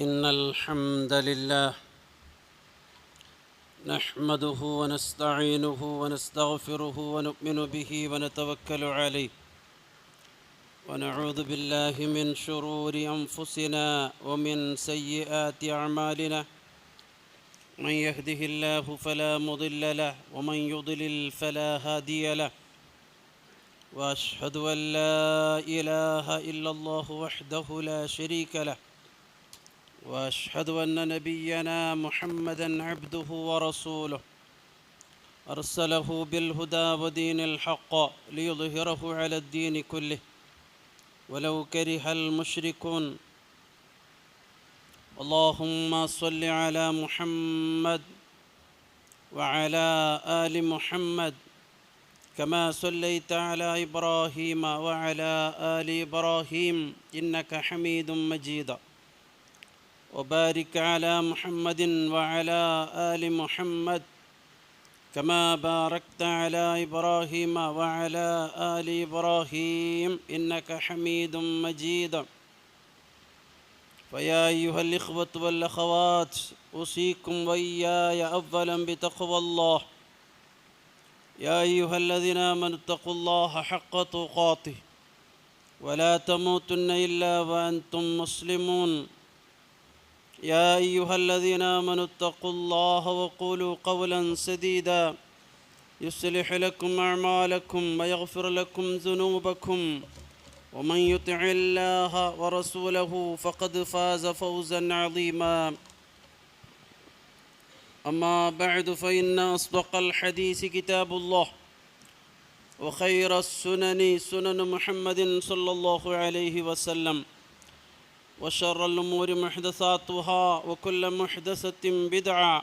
إن الحمد لله نحمده ونستعينه ونستغفره ونؤمن به ونتوكل عليه ونعوذ بالله من شرور أنفسنا ومن سيئات أعمالنا من يهده الله فلا مضل له ومن يضلل فلا هادي له وأشهد أن لا إله إلا الله وحده لا شريك له وأشهد أن نبينا محمدًا عبده ورسوله أرسله بالهدى ودين الحق ليظهره على الدين كله ولو كره المشركون. اللهم صل على محمد وعلى آل محمد كما صليت على إبراهيم وعلى آل إبراهيم إنك حميد مجيد وبارك على محمد وعلى آل محمد كما باركت على إبراهيم وعلى آل إبراهيم إنك حميد مجيد. فيا أيها الإخوة والأخوات أوصيكم وإياي أولا بتقوى الله. يا أيها الذين آمنوا اتقوا الله حق تقاته ولا تموتن إلا وأنتم مسلمون. يا أيها الذين آمنوا اتقوا الله وقولوا قولا سديدا يصلح لكم أعمالكم ويغفر لكم ذنوبكم ومن يطع الله ورسوله فقد فاز فوزا عظيما. أما بعد فإن أصدق الحديث كتاب الله وخير السنن سنن محمد صلى الله عليه وسلم وشر الأمور محدثاتها وكل محدثة بدعة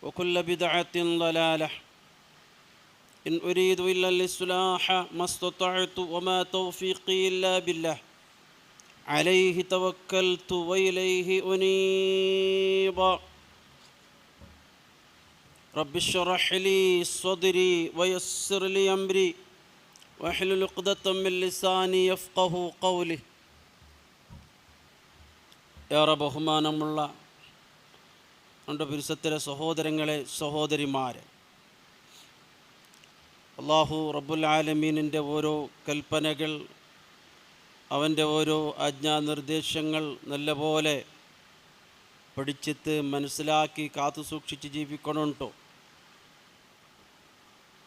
وكل بدعة ضلالة. إن أريد إلا الإصلاح ما استطعت وما توفيقي إلا بالله عليه توكلت وإليه أنيب. رب اشرح لي صدري ويسر لي أمري واحلل عقدة من لساني يفقه قولي. ഏറെ ബഹുമാനമുള്ള എൻ്റെ പരിസരത്തിലെ സഹോദരങ്ങളെ സഹോദരിമാരെ, അല്ലാഹു റബ്ബുൽ ആലമീനിൻ്റെ ഓരോ കൽപ്പനകൾ, അവൻ്റെ ഓരോ ആജ്ഞാനിർദ്ദേശങ്ങൾ നല്ലപോലെ പഠിച്ചിട്ട് മനസ്സിലാക്കി കാത്തു സൂക്ഷിച്ച് ജീവിക്കണുണ്ടോ.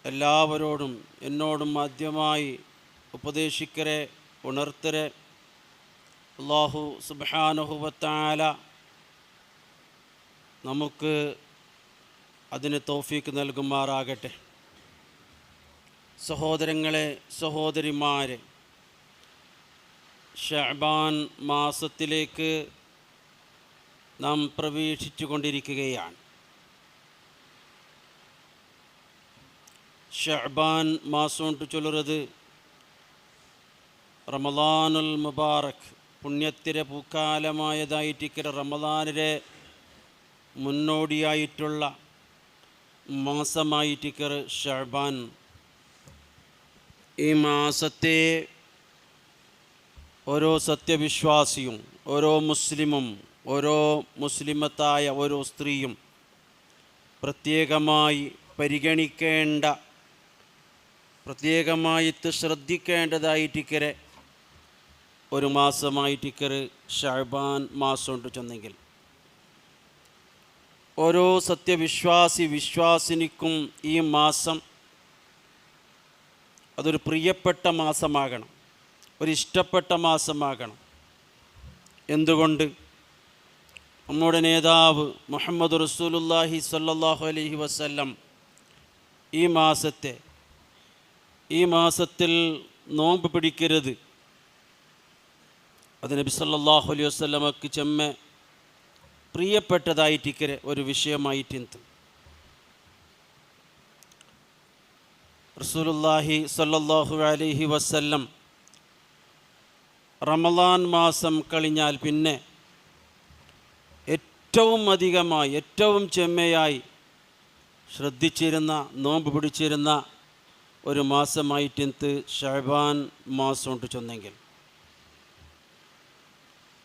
എല്ലാവരോടും എന്നോടും ആദ്യമായി ഉപദേശിക്കരെ, ഉണർത്തരെ. അല്ലാഹു സുബ്ഹാനഹു വ തആല നമുക്ക് അതിന് തൗഫീക്ക് നൽകുമാറാകട്ടെ. സഹോദരങ്ങളെ സഹോദരിമാരെ, ശഅബാൻ മാസത്തിലേക്ക് നാം പ്രവേശിച്ചു കൊണ്ടിരിക്കുകയാണ്. ശഅബാൻ മാസം കൊണ്ട് ചൊല്ലുന്നത് റമളാനുൽ മുബാറക്, പുണ്യത്തിൻ്റെ പൂക്കാലമായതായിട്ടിക്കര റമളാനിലെ മുന്നോടിയായിട്ടുള്ള മാസമായിട്ടിക്കർ ശഅബാൻ. ഈ മാസത്തെ ഓരോ സത്യവിശ്വാസിയും, ഓരോ മുസ്ലിമും, ഓരോ മുസ്ലിമത്തായ ഓരോ സ്ത്രീയും പ്രത്യേകമായി പരിഗണിക്കേണ്ട, പ്രത്യേകമായിട്ട് ശ്രദ്ധിക്കേണ്ടതായിട്ടിക്കരെ ഒരു മാസമായിട്ടിക്കർ ശഅബാൻ മാസം കൊണ്ട് ചെന്നെങ്കിൽ ഓരോ വിശ്വാസിനിക്കും ഈ മാസം അതൊരു പ്രിയപ്പെട്ട മാസമാകണം, ഒരിഷ്ടപ്പെട്ട മാസമാകണം. എന്തുകൊണ്ട്? നമ്മുടെ നേതാവ് മുഹമ്മദ് റസൂലുള്ളാഹി സ്വല്ലല്ലാഹു അലൈഹി വസല്ലം ഈ മാസത്തിൽ നോമ്പ് പിടിക്കരുത്, അത് നബി സല്ലല്ലാഹു അലൈഹി വസല്ലമക്ക് ചെമ്മെ പ്രിയപ്പെട്ടതായിട്ടിക്കരെ ഒരു വിഷയമായിട്ടിന്ത്. റസൂലുള്ളാഹി സ്വല്ലല്ലാഹു അലൈഹി വസല്ലം റമളാൻ മാസം കഴിഞ്ഞാൽ പിന്നെ ഏറ്റവും അധികമായി, ഏറ്റവും ചെമ്മയായി ശ്രദ്ധിച്ചിരുന്ന, നോമ്പ് പിടിച്ചിരുന്ന ഒരു മാസമായിട്ടിന്ത് ശഅബാൻ മാസം കൊണ്ട് ചെന്നെങ്കിൽ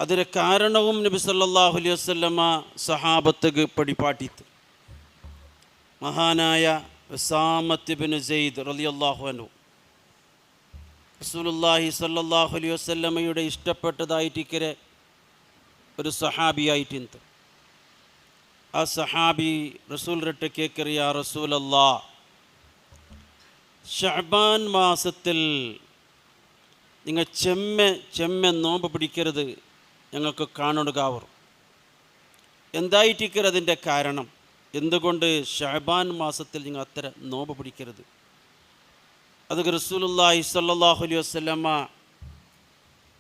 അതിന് കാരണവും നബി സല്ലല്ലാഹു അലൈഹി വസല്ലമ സഹാബത്തുക്ക് പടിപാട്ടിത്ത്. മഹാനായ ഉസാമത്ത് ഇബ്നു സെയ്ദ് റളിയല്ലാഹു അൻഹു റസൂലുള്ളാഹി സല്ലല്ലാഹു അലൈഹി വസല്ലമയുടെ ഇഷ്ടപ്പെട്ടതായിട്ടിക്കരെ ഒരു സഹാബിയായിട്ടിന്ത്. ആ സഹാബി റസൂൽ റട്ട് കേക്കറി, യാ റസൂലല്ലാ, ശഅബാൻ മാസത്തിൽ നിങ്ങൾ ചെമ്മ നോമ്പ് പിടിക്കരുത്, ഞങ്ങൾക്ക് കാണുകാവർ. എന്തായിട്ടിക്കരുത് അതിൻ്റെ കാരണം? എന്തുകൊണ്ട് ശഅബാൻ മാസത്തിൽ നിങ്ങൾ അത്ര നോമ്പ് പിടിക്കരുത്? അത് റസൂലുള്ളാഹി സ്വല്ലല്ലാഹു അലൈഹി വസല്ലമ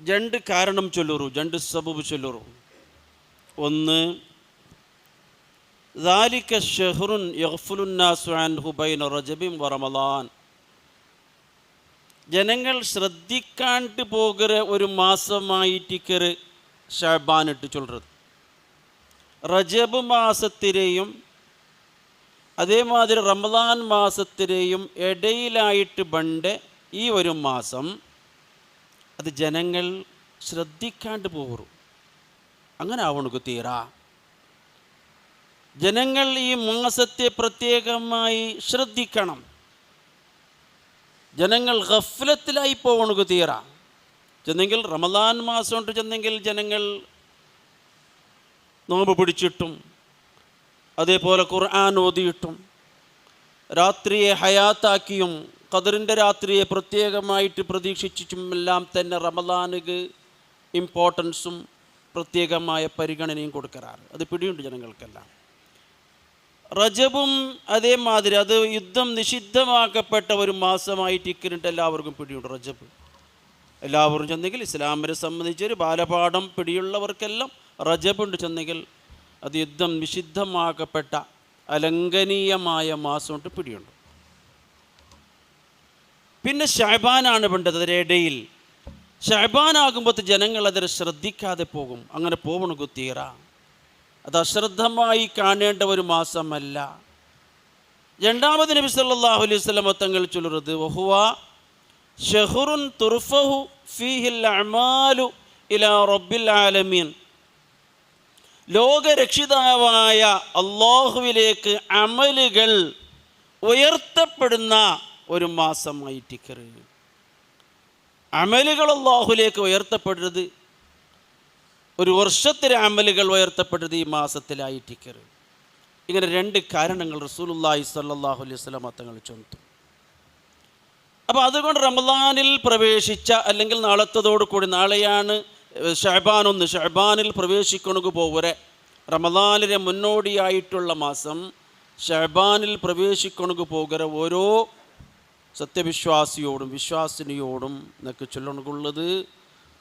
രണ്ട് കാരണം ചൊല്ലുറു, രണ്ട് സബബ് ചൊല്ലുറു. ഒന്ന്, ദാലിക ശഹ്റുൻ യഗ്ഫുലുൻ നാസു അൻഹു ബൈന റജബിൻ വ റമളാൻ. ജനങ്ങൾ ശ്രദ്ധിക്കാണ്ട് പോകുന്ന ഒരു മാസമായിട്ടിക്കറ് ഷഅബാൻ ഇട്ട് ചൊല്ലുന്നത്. റജബ് മാസത്തിലെയും അതേമാതിരി റമളാൻ മാസത്തിലെയും ഇടയിലായിട്ട് ബണ്ട് ഈ ഒരു മാസം അത് ജനങ്ങൾ ശ്രദ്ധിക്കാണ്ട് പോകും. അങ്ങനെ ആവണക്ക് തീരാ. ജനങ്ങൾ ഈ മാസത്തെ പ്രത്യേകമായി ശ്രദ്ധിക്കണം. ജനങ്ങൾ ഗഫ്ലത്തിലായി പോകണക്ക് തീരാ. ചെന്നെങ്കിൽ റമളാൻ മാസം കൊണ്ട് ചെന്നെങ്കിൽ ജനങ്ങൾ നോമ്പ് പിടിച്ചിട്ടും അതേപോലെ ഖുർആൻ ഓതിയിട്ടും രാത്രിയെ ഹയാത്താക്കിയും ഖദറിൻ്റെ രാത്രിയെ പ്രത്യേകമായിട്ട് പ്രതീക്ഷിച്ചിട്ടും എല്ലാം തന്നെ റമളാനുക്ക് ഇമ്പോർട്ടൻസും പ്രത്യേകമായ പരിഗണനയും കൊടുക്കാറ്. അത് പിടിയുണ്ട് ജനങ്ങൾക്കെല്ലാം. റജബും അതേമാതിരി അത് യുദ്ധം നിഷിദ്ധമാക്കപ്പെട്ട ഒരു മാസമായിട്ട് ഇക്കറിട്ട് എല്ലാവർക്കും പിടിയുണ്ട്. റജബ് എല്ലാവരും ചെന്നെങ്കിൽ ഇസ്ലാമിനെ സംബന്ധിച്ചൊരു ബാലപാഠം പിടിയുള്ളവർക്കെല്ലാം റജബുണ്ട്. ചെന്നെങ്കിൽ അത് യുദ്ധം നിഷിദ്ധമാക്കപ്പെട്ട അലംഘനീയമായ മാസം കൊണ്ട് പിടിയുണ്ട്. പിന്നെ ശഅബാനാണ് വേണ്ടത്. അതിനിടയിൽ ശഅബാനാകുമ്പോൾ ജനങ്ങൾ അതിനെ ശ്രദ്ധിക്കാതെ പോകും. അങ്ങനെ പോകണക്ക് തീറ. അത് അശ്രദ്ധമായി കാണേണ്ട ഒരു മാസമല്ല. രണ്ടാമത് നബി സല്ലല്ലാഹു അലൈഹി വസല്ലം തങ്ങൾ ചൊല്ലുന്നത്, വഹുവ ശഹ്റുൻ തുർഫഹു ഫീഹിൽ അഅമാലു ഇലാ റബ്ബിൽ ആലമീൻ. ലോകരക്ഷിതാവായ അല്ലാഹുവിലേക്ക് അമലുകൾ ഉയർത്തപ്പെടുന്ന ഒരു മാസമായിട്ടിക്കറ്. അമലുകൾ അല്ലാഹുവിലേക്ക് ഉയർത്തപ്പെടുന്നത്, ഒരു വർഷത്തിലെ അമലുകൾ ഉയർത്തപ്പെടുന്നത് ഈ മാസത്തിലായിട്ടിക്കറ്. ഇങ്ങനെ രണ്ട് കാരണങ്ങൾ റസൂലുള്ളാഹി സ്വല്ലല്ലാഹു അലൈഹി വസല്ലം തങ്ങൾ ചൊല്ലുന്നു. അപ്പോൾ അതുകൊണ്ട് റമളാനിൽ പ്രവേശിച്ച, അല്ലെങ്കിൽ നാളത്തതോടു കൂടി, നാളെയാണ് ശഅബാൻ 1, ശഅബാനിൽ പ്രവേശിക്കണക്ക് പോവരെ റമളാനിലെ മുന്നോടിയായിട്ടുള്ള മാസം ശഅബാനിൽ പ്രവേശിക്കണക്ക് പോകര ഓരോ സത്യവിശ്വാസിയോടും വിശ്വാസിനിയോടും എന്നൊക്കെ ചൊല്ലണക്കുള്ളത്,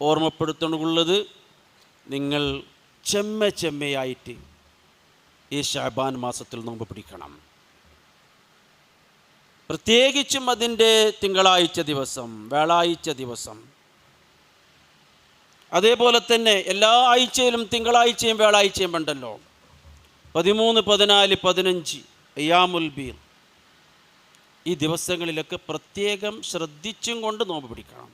ഓർമ്മപ്പെടുത്തണക്കുള്ളത്, നിങ്ങൾ ചെമ്മയായിട്ട് ഈ ശഅബാൻ മാസത്തിൽ നോമ്പ് പിടിക്കണം. പ്രത്യേകിച്ചും അതിൻ്റെ തിങ്കളാഴ്ച ദിവസം, വ്യാഴാഴ്ച ദിവസം. അതേപോലെ തന്നെ എല്ലാ ആഴ്ചയിലും തിങ്കളാഴ്ചയും വ്യാഴാഴ്ചയും ഉണ്ടല്ലോ. 13, 14, 15 അയ്യാമുൽ ബീദ്. ഈ ദിവസങ്ങളിലൊക്കെ പ്രത്യേകം ശ്രദ്ധിച്ചും കൊണ്ട് നോമ്പ് പിടിക്കണം.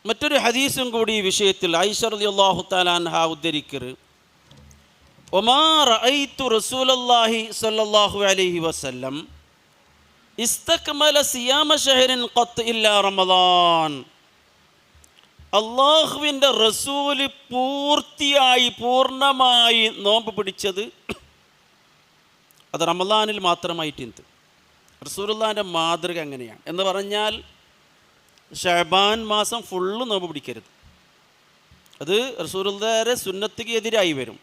മറ്റൊരു ഹദീസും കൂടി ഈ വിഷയത്തിൽ ആയിഷ റളിയല്ലാഹു തആല അൻഹ ഉദ്ധരിക്കറ്, ഒമാ റഅയ്തു റസൂലല്ലാഹി സ്വല്ലല്ലാഹു അലൈഹി വസല്ലം ഇസ്തക്മല സിയാമ ശഹരിൻ ഖത്ത് ഇല്ലാ റമളാൻ. അള്ളാഹുവിൻ്റെ റസൂല് പൂർണ്ണമായി നോമ്പ് പിടിച്ചത് അത് റമളാനിൽ മാത്രമായിട്ടുണ്ട്. റസൂലുള്ളാഹിൻ്റെ മാതൃക അങ്ങനെയാണ്. എന്ന് പറഞ്ഞാൽ ശഅബാൻ മാസം ഫുള്ള് നോമ്പ് പിടിക്കരുത്. അത് റസൂലുള്ളാഹിയുടെ സുന്നത്തിക്ക് എതിരായി വരും.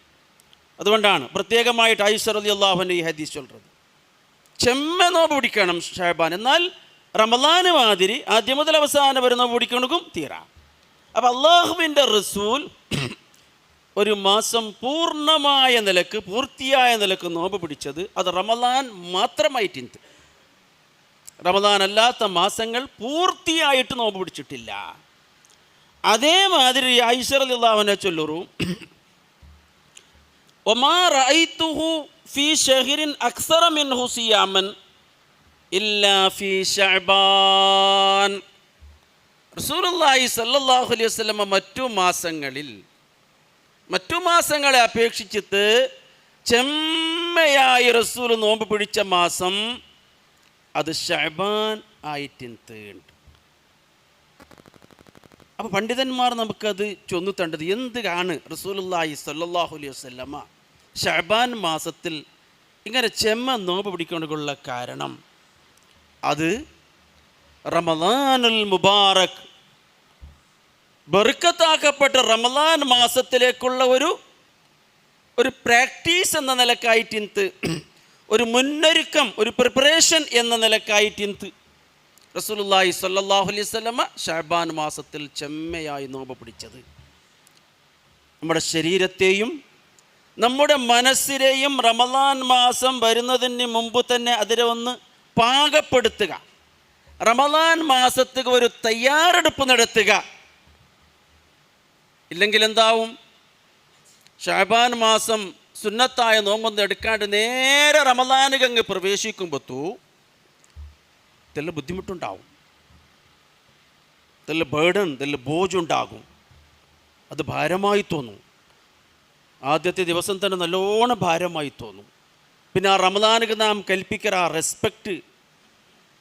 അതുകൊണ്ടാണ് പ്രത്യേകമായിട്ട് ആയിഷ റളിയല്ലാഹു അൻഹ ഈ ഹദീസ് ചൊല്ലുന്നത്. നോമ്പ് പിടിക്കണം ശഅബാൻ. എന്നാൽ റമളാൻ മാതിരി ആദ്യം മുതൽ അവസാനം വരെ നോമ്പ് പിടിക്കണക്കും തീരാ. അപ്പം അള്ളാഹുവിൻ്റെ റസൂൽ ഒരു മാസം പൂർത്തിയായ നിലക്ക് നോമ്പ് പിടിച്ചത് അത് റമളാൻ മാത്രമായിട്ടുണ്ട്. റമളാൻ അല്ലാത്ത മാസങ്ങൾ പൂർത്തിയായിട്ട് നോമ്പ് പിടിച്ചിട്ടില്ല. അതേമാതിരി ആയിഷ റളിയല്ലാഹു അൻഹ ചൊല്ലുറു, ഒമാ റഅയ്തുഹു ഫീ ശഹ്റിൻ അക്സറ മിൻഹു സിയാമൻ ഇല്ലാ ഫീ ശഅബാൻ. റസൂലുള്ളാഹി സ്വല്ലല്ലാഹു അലൈഹി വസല്ലമ മറ്റു മാസങ്ങളെ അപേക്ഷിച്ചിട്ട് ചെമ്മയായി റസൂൽ നോമ്പ് പിടിച്ച മാസം അത് ശഅബാൻ ആയിട്ടുണ്ട്. അപ്പോൾ പണ്ഡിതന്മാർ നമുക്കത് ചൊന്നിത്തണ്ടത് എന്താണ് റസൂലുള്ളാഹി സ്വല്ലല്ലാഹു അലൈഹി വസല്ലമ ശഅബാൻ മാസത്തിൽ ഇങ്ങനെ ചെമ്മ നോമ്പ് പിടിക്കൊണ്ടുള്ള കാരണം? അത് റമളാനുൽ മുബാറക്, ബർക്കത്താക്കപ്പെട്ട റമളാൻ മാസത്തിലേക്കുള്ള ഒരു പ്രാക്ടീസ് എന്ന നിലക്കായിട്ട്, ഒരു മുന്നൊരുക്കം, ഒരു പ്രിപ്പറേഷൻ എന്ന നിലക്കായിട്ട് റസൂലുള്ളാഹി സ്വല്ലല്ലാഹു അലൈഹി വസല്ലമ ശഅബാൻ മാസത്തിൽ ചെമ്മയായി നോമ്പ് പിടിച്ചത് നമ്മുടെ ശരീരത്തെയും നമ്മുടെ മനസ്സിനെയും റമളാൻ മാസം വരുന്നതിന് മുമ്പ് തന്നെ അതിനെ ഒന്ന് പാകപ്പെടുത്തുക, റമളാൻ മാസത്തേക്ക് ഒരു തയ്യാറെടുപ്പ് നടത്തുക. ഇല്ലെങ്കിൽ എന്താവും? ശഅബാൻ മാസം സുന്നത്തായ നോമ്പൊന്നും എടുക്കാണ്ട് നേരെ റമളാനിലേക്ക് അങ്ങ് പ്രവേശിക്കുമ്പോഴത്തൂ തെല്ല ബുദ്ധിമുട്ടുണ്ടാവും, തെല്ല ബേർഡൻ, തെല്ല ബോജുണ്ടാകും, അത് ഭാരമായി തോന്നും. ആദ്യത്തെ ദിവസം തന്നെ നല്ലോണം ഭാരമായി തോന്നും. പിന്നെ ആ റമളാനിക്ക് നാം കൽപ്പിക്കുന്ന ആ റെസ്പെക്റ്റ്,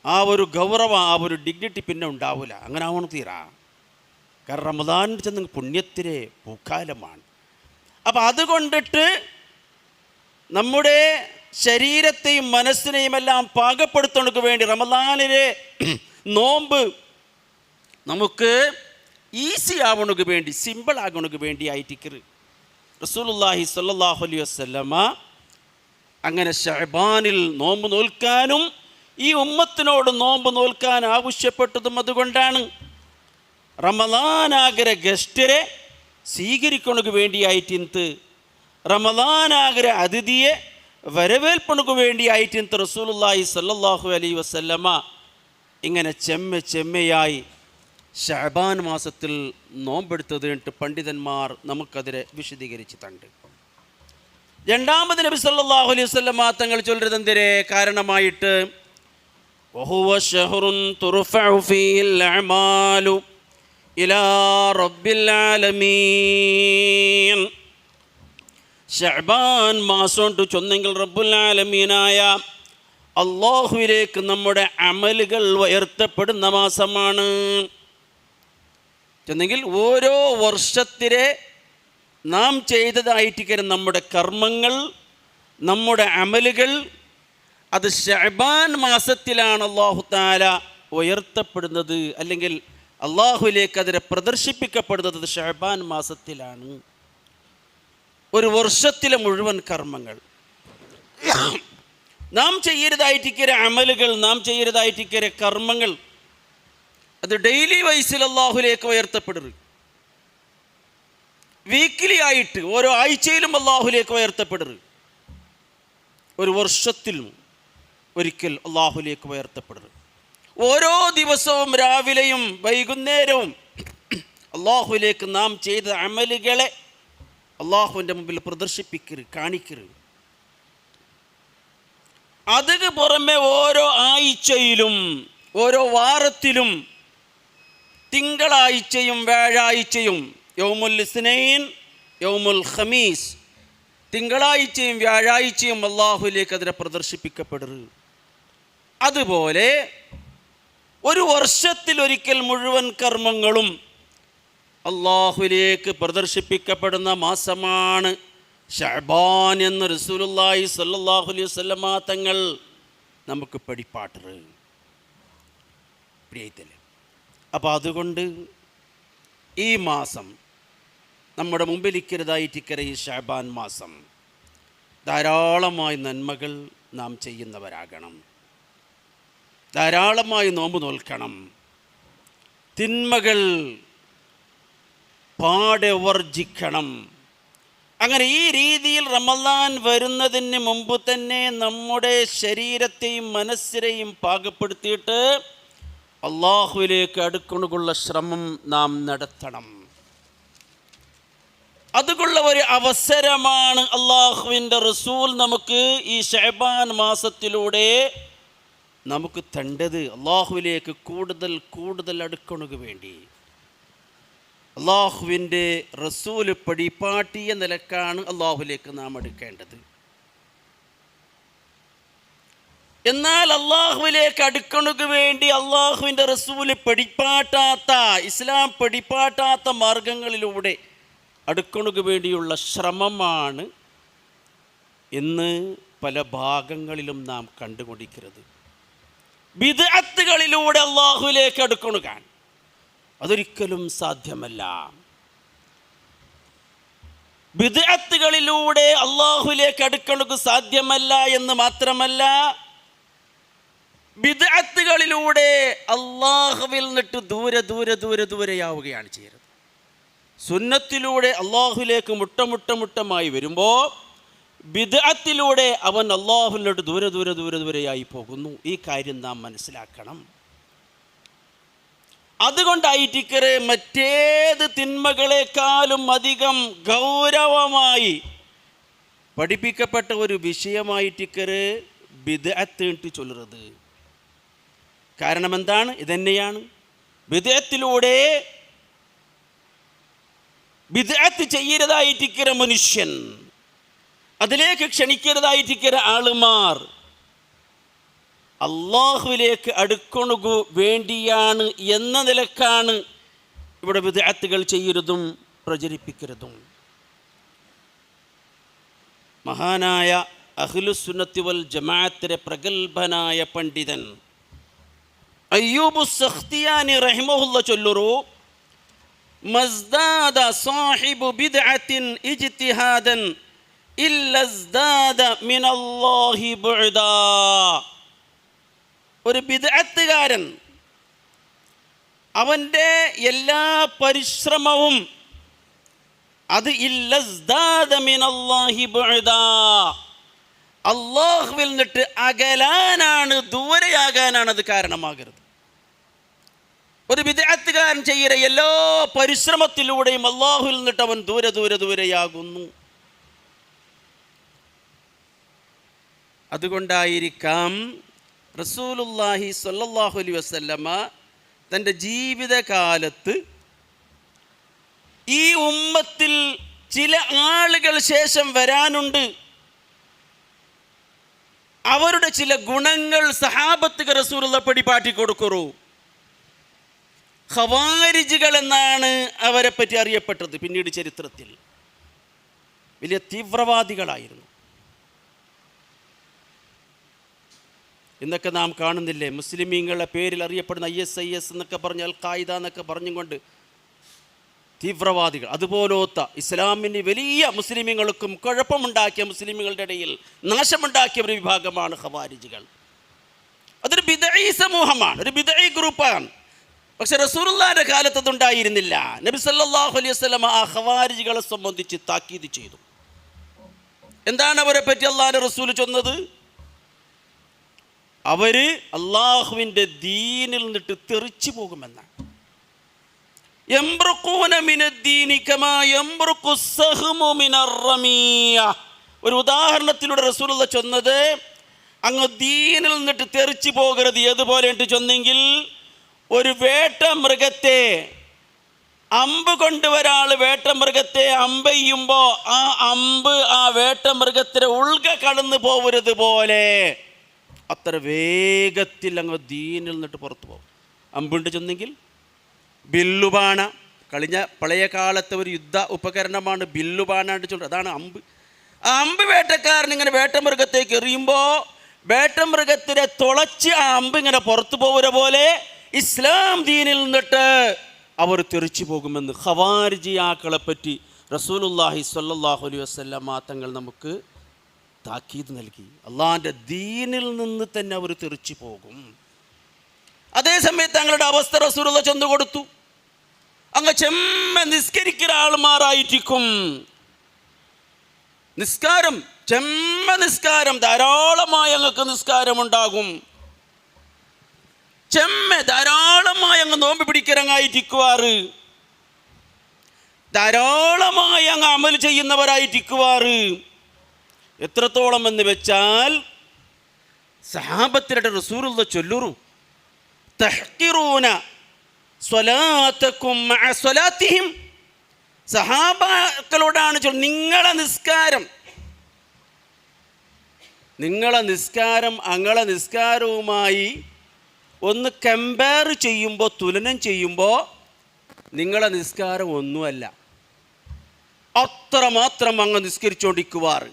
ആ ഒരു ഗൗരവം, ആ ഒരു ഡിഗ്നിറ്റി പിന്നെ ഉണ്ടാവില്ല. അങ്ങനെ ആവണം തീരാ. കാരണം റമളാനിൽ ചെന്ന് പുണ്യത്തിലെ പൂക്കാലമാണ്. അപ്പം അതുകൊണ്ടിട്ട് നമ്മുടെ ശരീരത്തെയും മനസ്സിനെയും എല്ലാം പാകപ്പെടുത്തുന്നതിന് വേണ്ടി റമളാനിലെ നോമ്പ് നമുക്ക് ഈസി ആവണക്ക് വേണ്ടി, സിമ്പിൾ ആകണക്ക് വേണ്ടി ആയിട്ട് റസൂലുള്ളാഹി സ്വല്ലല്ലാഹു അലൈഹി വസല്ലമ അങ്ങനെ ശഅബാനിൽ നോമ്പ് നോൽക്കാനും ഈ ഉമ്മത്തിനോട് നോമ്പ് നോൽക്കാൻ ആവശ്യപ്പെട്ടതും അതുകൊണ്ടാണ്. റമളാനാഗ്ര ഗസ്റ്റിനെ സ്വീകരിക്കണക്ക് വേണ്ടിയായിട്ട്, റമളാനാഗ്ര അതിഥിയെ വരവേൽപ്പണക്ക് വേണ്ടിയായിട്ട് റസൂലുള്ളാഹി സ്വല്ലല്ലാഹു അലൈഹി വസല്ലമ ഇങ്ങനെ ചെമ്മയായി ശഅബാൻ മാസത്തിൽ നോമ്പെടുത്തത് എന്നിട്ട് പണ്ഡിതന്മാർ നമുക്കതിനെ വിശദീകരിച്ചിട്ടുണ്ട്. രണ്ടാമത് നബി സല്ലല്ലാഹു അലൈഹി വസല്ലമ തങ്ങൾ ചൊല്ലുന്നത് എന്തിനെ കാരണമായിട്ട്? വഹുവ ശഹ്റുൻ തുർഫഉ ഫീഹിൽ അഅമാലു ഇലാ റബ്ബിൽ ആലമീൻ. ശഅബാൻ മാസം ചൊന്നെങ്കിൽ റബ്ബുൽ ആലമീനായ അല്ലാഹുവിലേക്ക് നമ്മുടെ അമലുകൾ ഉയർത്തപ്പെടുന്ന മാസമാണ്. ചെന്നെങ്കിൽ ഓരോ വർഷത്തിലെ നാം ചെയ്തതായിട്ട് നമ്മുടെ കർമ്മങ്ങൾ, നമ്മുടെ അമലുകൾ, അത് ശഅബാൻ മാസത്തിലാണ് അല്ലാഹു തആല ഉയർത്തപ്പെടുന്നത്, അല്ലെങ്കിൽ അല്ലാഹുവിലേക്ക് അതിനെ പ്രദർശിപ്പിക്കപ്പെടുന്നത് ശഅബാൻ മാസത്തിലാണ്. ഒരു വർഷത്തിലെ മുഴുവൻ കർമ്മങ്ങൾ, നാം ചെയ്യരുതായിട്ടിക്കരെ അമലുകൾ, നാം ചെയ്യരുതായിട്ടിക്കരെ കർമ്മങ്ങൾ, അത് ഡെയിലി വൈസിൽ അല്ലാഹുവിലേക്ക് ഉയർത്തപ്പെടരുത്. വീക്കിലി ആയിട്ട് ഓരോ ആഴ്ചയിലും അല്ലാഹുവിലേക്ക് ഉയർത്തപ്പെടരുത്. ഒരു വർഷത്തിലും ഒരിക്കൽ അല്ലാഹുവിലേക്ക് ഉയർത്തപ്പെടരുത്. ഓരോ ദിവസവും രാവിലെയും വൈകുന്നേരവും അല്ലാഹുവിലേക്ക് നാം ചെയ്ത അമലുകളെ അല്ലാഹുവിൻ്റെ മുമ്പിൽ പ്രദർശിപ്പിക്കരുത്, കാണിക്കരുത്. അതിന് പുറമെ ഓരോ ആഴ്ചയിലും ഓരോ വാരത്തിലും തിങ്കളാഴ്ചയും വ്യാഴാഴ്ചയും യൗമുൽ ഇസ്നൈൻ, യൗമുൽ ഖമീസ്, തിങ്കളാഴ്ചയും വ്യാഴാഴ്ചയും അല്ലാഹുവിലേക്ക് അതിനെ പ്രദർശിപ്പിക്കപ്പെടരുത്. അതുപോലെ ഒരു വർഷത്തിലൊരിക്കൽ മുഴുവൻ കർമ്മങ്ങളും അല്ലാഹുവിലേക്ക് പ്രദർശിപ്പിക്കപ്പെടുന്ന മാസമാണ് ശഅബാൻ എന്ന് റസൂലുള്ളാഹി സ്വല്ലല്ലാഹു അലൈഹി വസല്ലമ തങ്ങൾ നമുക്ക് പഠിപ്പാട്ടറ് പ്രിയത്തില്. അപ്പോൾ അതുകൊണ്ട് ഈ മാസം നമ്മുടെ മുമ്പിലിക്കരുതായിട്ടിക്കര ഈ ശഅബാൻ മാസം ധാരാളമായി നന്മകൾ നാം ചെയ്യുന്നവരാകണം, ധാരാളമായി നോമ്പ് നോൽക്കണം, തിന്മകൾ പാടെ വർജിക്കണം. അങ്ങനെ ഈ രീതിയിൽ റമളാൻ വരുന്നതിന് മുമ്പ് തന്നെ നമ്മുടെ ശരീരത്തെയും മനസ്സിനെയും പാകപ്പെടുത്തിയിട്ട് അല്ലാഹുവിലേക്ക് അടുക്കണുള്ള ശ്രമം നാം നടത്തണം. അതുകൊള്ള ഒരു അവസരമാണ് അല്ലാഹുവിൻ്റെ റസൂൽ നമുക്ക് ഈ ശഅബാൻ മാസത്തിലൂടെ നമുക്ക് തണ്ടത് അള്ളാഹുവിലേക്ക് കൂടുതൽ കൂടുതൽ അടുക്കണക്ക് വേണ്ടി അള്ളാഹുവിൻ്റെ റസൂല് പടിപ്പാട്ടിയ നിലക്കാണ് അള്ളാഹുലേക്ക് നാം അടുക്കേണ്ടത്. എന്നാൽ അള്ളാഹുവിലേക്ക് അടുക്കണക്ക് വേണ്ടി അള്ളാഹുവിൻ്റെ റസൂല് പടിപ്പാട്ടാത്ത, ഇസ്ലാം പടിപ്പാട്ടാത്ത മാർഗങ്ങളിലൂടെ അടുക്കണക്ക് വേണ്ടിയുള്ള ശ്രമമാണ് ഇന്ന് പല ഭാഗങ്ങളിലും നാം കണ്ടുകൊണ്ടിരിക്കുന്നത്. ബിദ്അത്തുകളിലൂടെ അള്ളാഹുവിലേക്ക് അടുക്കണുക അതൊരിക്കലും സാധ്യമല്ല. ബിദ്അത്തുകളിലൂടെ അള്ളാഹുവിലേക്ക് അടുക്കണുക സാധ്യമല്ല എന്ന് മാത്രമല്ല, ബിദ്അത്തുകളിലൂടെ അള്ളാഹുവിൽ നിന്നിട്ട് ദൂരെ ദൂരെ ദൂരെ ദൂരെയാവുകയാണ് ചെയ്യുന്നത്. സുന്നത്തിലൂടെ അള്ളാഹുവിലേക്ക് മുട്ടമായി വരുമ്പോൾ ബിദ്അത്തിലൂടെ അവൻ അള്ളാഹുവിനോട് ദൂരെ ദൂരെ ദൂരെ ദൂരെയായി പോകുന്നു. ഈ കാര്യം നാം മനസ്സിലാക്കണം. അതുകൊണ്ടായിട്ടിക്കറെ മറ്റേത് തിന്മകളെക്കാളും അധികം ഗൗരവമായി പഠിപ്പിക്കപ്പെട്ട ഒരു വിഷയമായിട്ടിക്കറെ ബിദ്അത്ത് ഇട്ട് ചൊല്ലുന്നത്. കാരണം എന്താണ്? ഇതന്നെയാണ്. ബിദ്അത്തിലൂടെ ബിദ്അത്ത് ചെയ്യരുതായിട്ടിക്കര മനുഷ്യൻ, അതിലേക്ക് ക്ഷണിക്കരുതായിട്ടിക്കര ആളുമാർ അള്ളാഹുവിലേക്ക് അടുക്കണു വേണ്ടിയാണ് എന്ന നിലക്കാണ് ഇവിടെ ബിദ്അത്തുകൾ ചെയ്യരുതും പ്രചരിപ്പിക്കരുതും. മഹാനായ അഹ്ലുസുന്നത്തി വൽ ജമാഅത്തിലെ പ്രഗൽഭനായ പണ്ഡിതൻ അയ്യൂബു സഖ്തിയാനി റഹിമഹുല്ല ചൊല്ലുറു, മസ്ദാദ സാഹിബു ബിദ്അത്തിൻ ഇജ്തിഹാദൻ ഇല്ലസ്ദാദ മിനല്ലാഹി ബുഅദാ. ഒരു ബിദ്അത്തുകാരൻ അവൻ്റെ എല്ലാ പരിശ്രമവും അത് ഇല്ലസ്ദാദ മിനല്ലാഹി ബുഅദാ, അള്ളാഹുവിൽ നിന്നിട്ട് അകലാനാണ്, ദൂരെയാകാനാണ് അത് കാരണമാകരുത്. ഒരു ബിദ്അത്തുകാരൻ ചെയ്യുന്ന എല്ലാ പരിശ്രമത്തിലൂടെയും അള്ളാഹുവിൽ നിന്നിട്ട് അവൻ ദൂരെ ദൂരെ ദൂരെയാകുന്നു. അതുകൊണ്ടായിരിക്കാം റസൂലുള്ളാഹി സ്വല്ലല്ലാഹു അലൈഹി വസല്ലമ തൻ്റെ ജീവിതകാലത്ത് ഈ ഉമ്മത്തിൽ ചില ആളുകൾ ശേഷം വരാനുണ്ട്, അവരുടെ ചില ഗുണങ്ങൾ സഹാബത്തുകൾ റസൂലുള്ള പടിപാട്ടി കൊടുക്കുറു. ഖവാരിജികൾ എന്നാണ് അവരെ പറ്റി അറിയപ്പെട്ടത്. പിന്നീട് ചരിത്രത്തിൽ വലിയ തീവ്രവാദികളായിരുന്നു. ഇന്നൊക്കെ നാം കാണുന്നില്ലേ, മുസ്ലിമീങ്ങളുടെ പേരിൽ അറിയപ്പെടുന്ന ISIS എന്നൊക്കെ പറഞ്ഞ് അൽ ഖായിദ എന്നൊക്കെ പറഞ്ഞുകൊണ്ട് തീവ്രവാദികൾ. അതുപോലത്ത ഇസ്ലാമിന് വലിയ മുസ്ലിമീങ്ങൾക്കും കുഴപ്പമുണ്ടാക്കിയ, മുസ്ലിമീങ്ങളുടെ ഇടയിൽ നാശമുണ്ടാക്കിയ ഒരു വിഭാഗമാണ് ഖവാരിജികൾ. അതൊരു ബിദ്ഈ സമൂഹമാണ്, ഒരു ബിദ്ഈ ഗ്രൂപ്പാണ്. പക്ഷെ റസൂലുള്ളാഹിന്റെ കാലത്ത് അതുണ്ടായിരുന്നില്ല. നബി സല്ലല്ലാഹു അലൈഹി വസല്ലം ആ ഖവാരിജികളെ സംബന്ധിച്ച് താക്കീത് ചെയ്തു. എന്താണ് അവരെ പറ്റി അള്ളാഹുവിന്റെ റസൂൽ ചൊന്നത്? അവര് അള്ളാഹുവിൻ്റെ ദീനിൽ നിന്നിട്ട് തെറിച്ചു പോകുമെന്നാണ്. ഒരു ഉദാഹരണത്തിലൂടെ റസൂലുള്ള ചൊന്നത്, അങ്ങ് ദീനിൽ നിന്നിട്ട് തെറിച്ചു പോകരുത്. ഏതുപോലെ ചൊന്നെങ്കിൽ, ഒരു വേട്ടമൃഗത്തെ അമ്പ് കൊണ്ടുവരാൾ വേട്ടമൃഗത്തെ അമ്പെയ്യുമ്പോൾ ആ അമ്പ് ആ വേട്ടമൃഗത്തിൻ്റെ ഉൾക കടന്നു പോകരുത് പോലെ അത്ര വേഗത്തിൽ അങ്ങ് ദീനിൽ നിന്നിട്ട് പുറത്തു പോകും. അമ്പുണ്ട് ചെന്നെങ്കിൽ ബില്ലുബാണ, പഴയ കാലത്തെ ഒരു യുദ്ധ ഉപകരണമാണ് ബില്ലുബാണായിട്ട് ചൊല്ലുന്നത്. അതാണ് അമ്പ്. ആ അമ്പ് വേട്ടക്കാരൻ ഇങ്ങനെ വേട്ടമൃഗത്തേക്ക് എറിയുമ്പോൾ വേട്ടമൃഗത്തിനെ തുളച്ച് ആ അമ്പ് ഇങ്ങനെ പുറത്തു പോകുന്ന പോലെ ഇസ്ലാം ദീനിൽ നിന്നിട്ട് അവർ തെറിച്ചു പോകുമെന്ന് ഖവാരിജിയാക്കളെ പറ്റി റസൂലുള്ളാഹി സ്വല്ലല്ലാഹു അലൈഹി വസല്ലമ തങ്ങൾ നമുക്ക് താക്കീത് നൽകി. അള്ളാഹിൻ്റെ ദീനിൽ നിന്ന് തന്നെ അവർ തെറിച്ചു പോകും. അതേസമയത്ത് തങ്ങളുടെ അവസ്ഥ റസൂലുള്ള ചെന്നു കൊടുത്തു. അങ്ങ് ചെമ്മ നിസ്കരിക്കുന്ന ആൾമാരായിരിക്കും. നിസ്കാരം, ചെമ്മ നിസ്കാരം, ധാരാളമായി അങ്ങക്ക് നിസ്കാരമുണ്ടാകും. ചെമ്മ ധാരാളമായി അങ്ങ് നോമ്പ് പിടിക്കരങ്ങായിരിക്കുവാറ്, ധാരാളമായി അങ്ങ് അമൽ ചെയ്യുന്നവരായിരിക്കുവാറ്. എത്രത്തോളം എന്ന് വെച്ചാൽ സഹാബത്തിരുടെ റസൂലുള്ള ചൊല്ലുറു തഹ്ഖിറൂന സ്വലാത്തക്കും മഅ സ്വലാത്തിഹിം. സഹാബാക്കളോടാണ് നിങ്ങളെ നിസ്കാരം അങ്ങളെ നിസ്കാരവുമായി ഒന്ന് കമ്പയർ ചെയ്യുമ്പോൾ, തുലനം ചെയ്യുമ്പോൾ നിങ്ങളെ നിസ്കാരം ഒന്നുമല്ല, അത്രമാത്രം അങ്ങ് നിസ്കരിച്ചുകൊണ്ടിരിക്കുവാറ്.